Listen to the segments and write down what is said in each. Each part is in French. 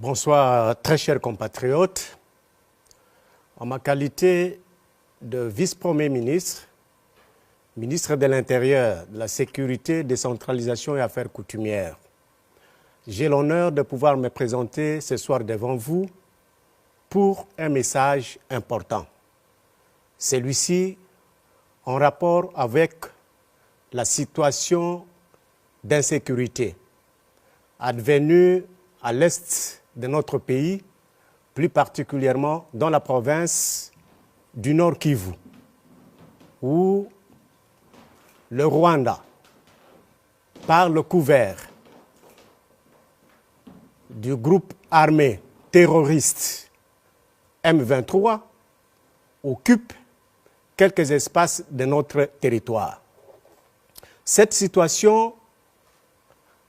Bonsoir, très chers compatriotes. En ma qualité de vice-premier ministre, ministre de l'Intérieur, de la Sécurité, Décentralisation et Affaires coutumières, j'ai l'honneur de pouvoir me présenter ce soir devant vous pour un message important. Celui-ci en rapport avec la situation d'insécurité advenue à l'est de notre pays, plus particulièrement dans la province du Nord Kivu, où le Rwanda, par le couvert du groupe armé terroriste M23, occupe quelques espaces de notre territoire. Cette situation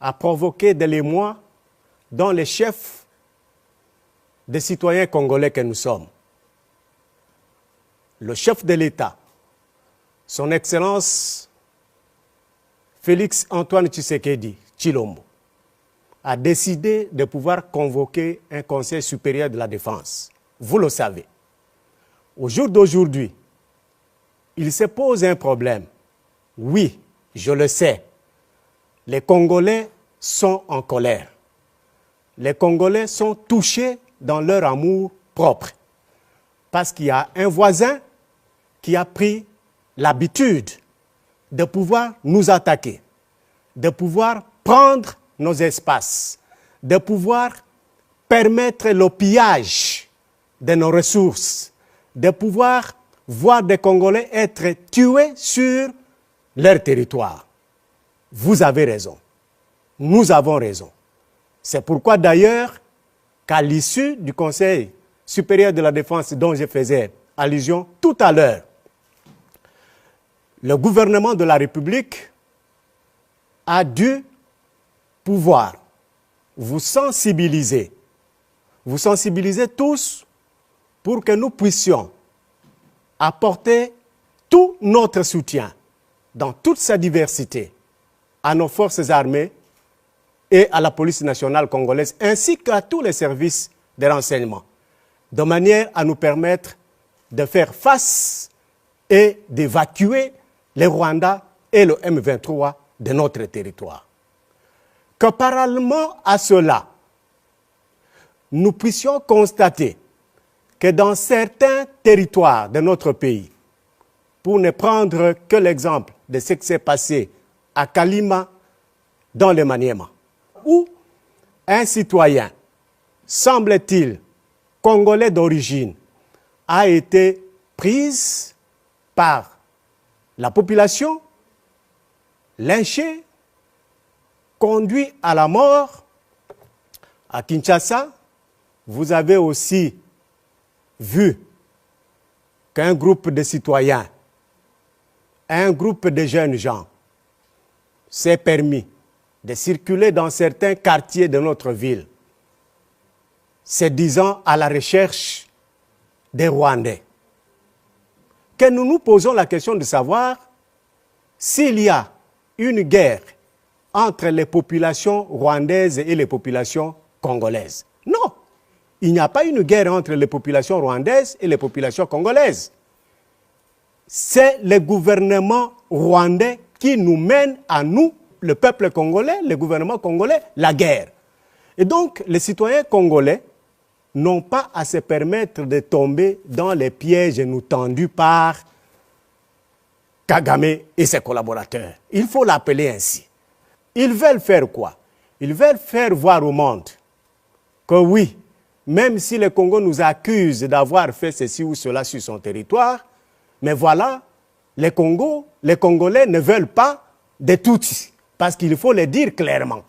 a provoqué de l'émoi dans les chefs des citoyens congolais que nous sommes. Le chef de l'État, son Excellence Félix Antoine Tshisekedi Tshilombo, a décidé de pouvoir convoquer un Conseil supérieur de la défense. Vous le savez. Au jour d'aujourd'hui, il se pose un problème. Oui, je le sais. Les Congolais sont en colère. Les Congolais sont touchés dans leur amour propre. Parce qu'il y a un voisin qui a pris l'habitude de pouvoir nous attaquer, de pouvoir prendre nos espaces, de pouvoir permettre le pillage de nos ressources, de pouvoir voir des Congolais être tués sur leur territoire. Vous avez raison. Nous avons raison. C'est pourquoi d'ailleurs qu'à l'issue du Conseil supérieur de la défense dont je faisais allusion tout à l'heure, le gouvernement de la République a dû pouvoir vous sensibiliser tous pour que nous puissions apporter tout notre soutien dans toute sa diversité à nos forces armées et à la police nationale congolaise, ainsi qu'à tous les services de renseignement, de manière à nous permettre de faire face et d'évacuer les Rwandais et le M23 de notre territoire. Que parallèlement à cela, nous puissions constater que dans certains territoires de notre pays, pour ne prendre que l'exemple de ce qui s'est passé à Kalima, dans le Maniema, où un citoyen, semble-t-il, congolais d'origine, a été pris par la population, lynché, conduit à la mort. À Kinshasa, vous avez aussi vu qu'un groupe de citoyens, un groupe de jeunes gens s'est permis de circuler dans certains quartiers de notre ville, se disant à la recherche des Rwandais. Que nous nous posons la question de savoir s'il y a une guerre entre les populations rwandaises et les populations congolaises. Non, il n'y a pas une guerre entre les populations rwandaises et les populations congolaises. C'est le gouvernement rwandais qui nous mène à nous, le peuple congolais, le gouvernement congolais, la guerre. Et donc, les citoyens congolais n'ont pas à se permettre de tomber dans les pièges nous tendus par Kagame et ses collaborateurs. Il faut l'appeler ainsi. Ils veulent faire quoi? Ils veulent faire voir au monde que oui, même si le Congo nous accuse d'avoir fait ceci ou cela sur son territoire, mais voilà, les Congolais ne veulent pas de Tutsis, parce qu'il faut le dire clairement.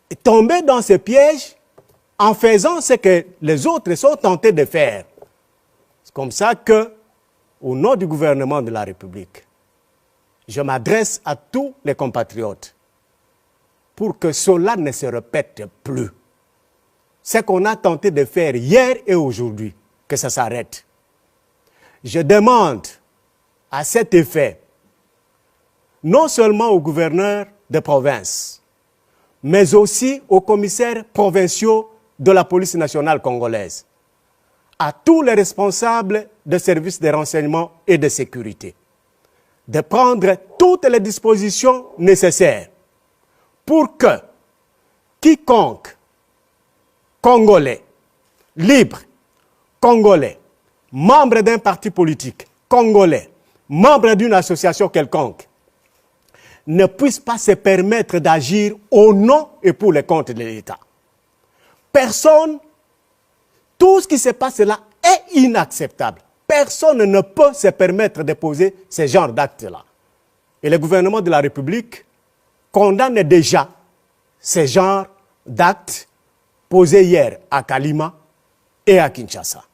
Et tomber dans ce piège en faisant ce que les autres sont tentés de faire. C'est comme ça que, au nom du gouvernement de la République, je m'adresse à tous les compatriotes pour que cela ne se répète plus. Ce qu'on a tenté de faire hier et aujourd'hui, que ça s'arrête. Je demande à cet effet, non seulement au gouverneur de province, mais aussi aux commissaires provinciaux de la police nationale congolaise, à tous les responsables de services de renseignement et de sécurité, de prendre toutes les dispositions nécessaires pour que quiconque Congolais, libre, Congolais, membre d'un parti politique, Congolais, membre d'une association quelconque, ne puisse pas se permettre d'agir au nom et pour les comptes de l'État. Personne, tout ce qui se passe là est inacceptable. Personne ne peut se permettre de poser ce genre d'actes-là. Et le gouvernement de la République condamne déjà ce genre d'actes posés hier à Kalima et à Kinshasa.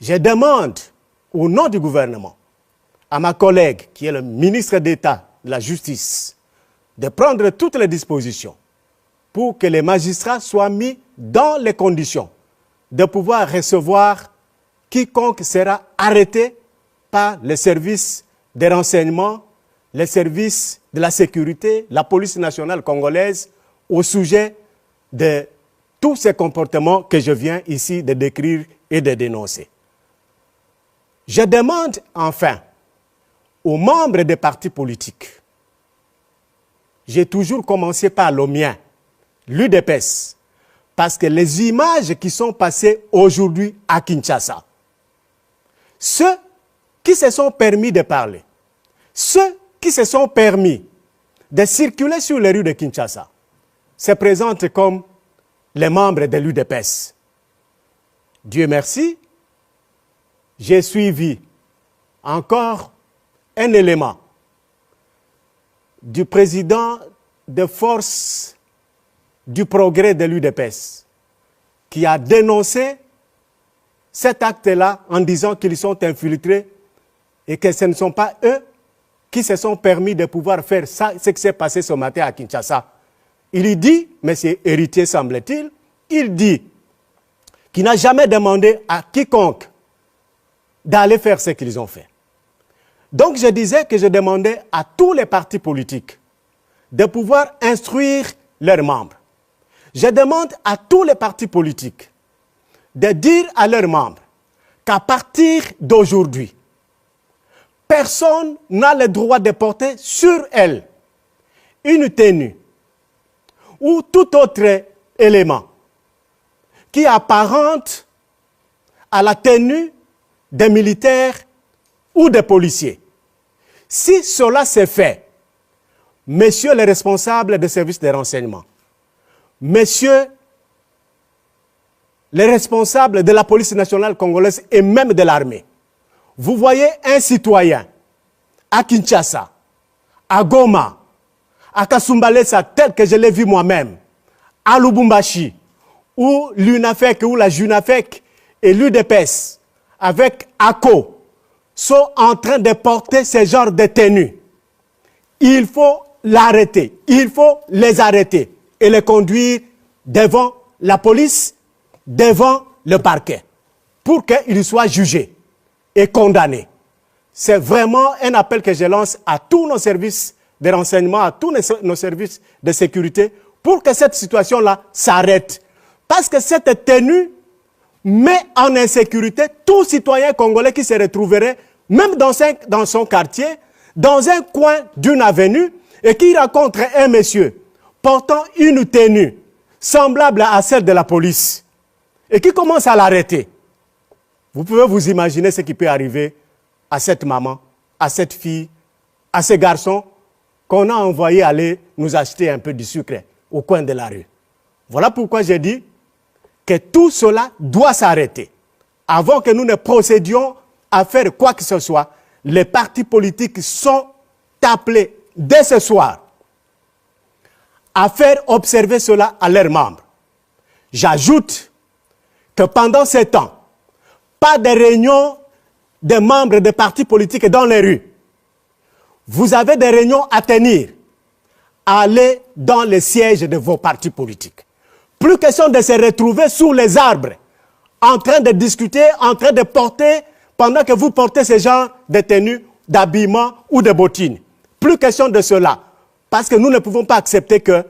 Je demande au nom du gouvernement à ma collègue qui est le ministre d'État de la Justice de prendre toutes les dispositions pour que les magistrats soient mis dans les conditions de pouvoir recevoir quiconque sera arrêté par les services de renseignement, les services de la sécurité, la police nationale congolaise au sujet de tous ces comportements que je viens ici de décrire et de dénoncer. Je demande enfin aux membres des partis politiques, j'ai toujours commencé par le mien, l'UDPS, parce que les images qui sont passées aujourd'hui à Kinshasa, ceux qui se sont permis de parler, ceux qui se sont permis de circuler sur les rues de Kinshasa, se présentent comme les membres de l'UDPS. Dieu merci, j'ai suivi encore un élément du président de force du progrès de l'UDPS qui a dénoncé cet acte-là en disant qu'ils sont infiltrés et que ce ne sont pas eux qui se sont permis de pouvoir faire ça, ce qui s'est passé ce matin à Kinshasa. Il dit, mais c'est héritier semble-t-il, il dit qu'il n'a jamais demandé à quiconque d'aller faire ce qu'ils ont fait. Donc je disais que je demandais à tous les partis politiques de pouvoir instruire leurs membres. Je demande à tous les partis politiques de dire à leurs membres qu'à partir d'aujourd'hui, personne n'a le droit de porter sur elle une tenue ou tout autre élément qui apparente à la tenue des militaires ou des policiers. Si cela s'est fait, messieurs les responsables des services de renseignement, messieurs les responsables de la police nationale congolaise et même de l'armée, vous voyez un citoyen à Kinshasa, à Goma, à Kasumbalesa, tel que je l'ai vu moi-même, à Lubumbashi, où l'UNAFEC ou la JUNAFEC et l'UDPS, avec ACO, sont en train de porter ce genre de tenues. Il faut l'arrêter, il faut les arrêter et les conduire devant la police, devant le parquet, pour qu'ils soient jugés et condamnés. C'est vraiment un appel que je lance à tous nos services de renseignement, à tous nos services de sécurité, pour que cette situation-là s'arrête. Parce que cette tenue met en insécurité tout citoyen congolais qui se retrouverait, même dans son quartier, dans un coin d'une avenue, et qui rencontre un monsieur portant une tenue semblable à celle de la police, et qui commence à l'arrêter. Vous pouvez vous imaginer ce qui peut arriver à cette maman, à cette fille, à ce garçon qu'on a envoyé aller nous acheter un peu de sucre au coin de la rue. Voilà pourquoi j'ai dit que tout cela doit s'arrêter. Avant que nous ne procédions à faire quoi que ce soit, les partis politiques sont appelés dès ce soir à faire observer cela à leurs membres. J'ajoute que pendant ce temps, pas de réunion des membres des partis politiques dans les rues. Vous avez des réunions à tenir. Allez dans les sièges de vos partis politiques. Plus question de se retrouver sous les arbres, en train de discuter, en train de porter, pendant que vous portez ce genre de tenues, d'habillement ou de bottines. Plus question de cela. Parce que nous ne pouvons pas accepter que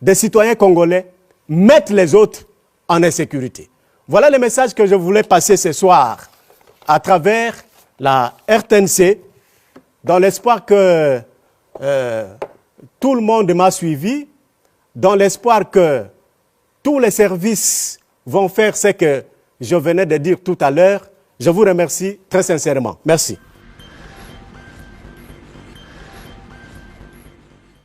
des citoyens congolais mettent les autres en insécurité. Voilà le message que je voulais passer ce soir à travers la RTNC, dans l'espoir que tout le monde m'a suivi, dans l'espoir que tous les services vont faire ce que je venais de dire tout à l'heure. Je vous remercie très sincèrement. Merci.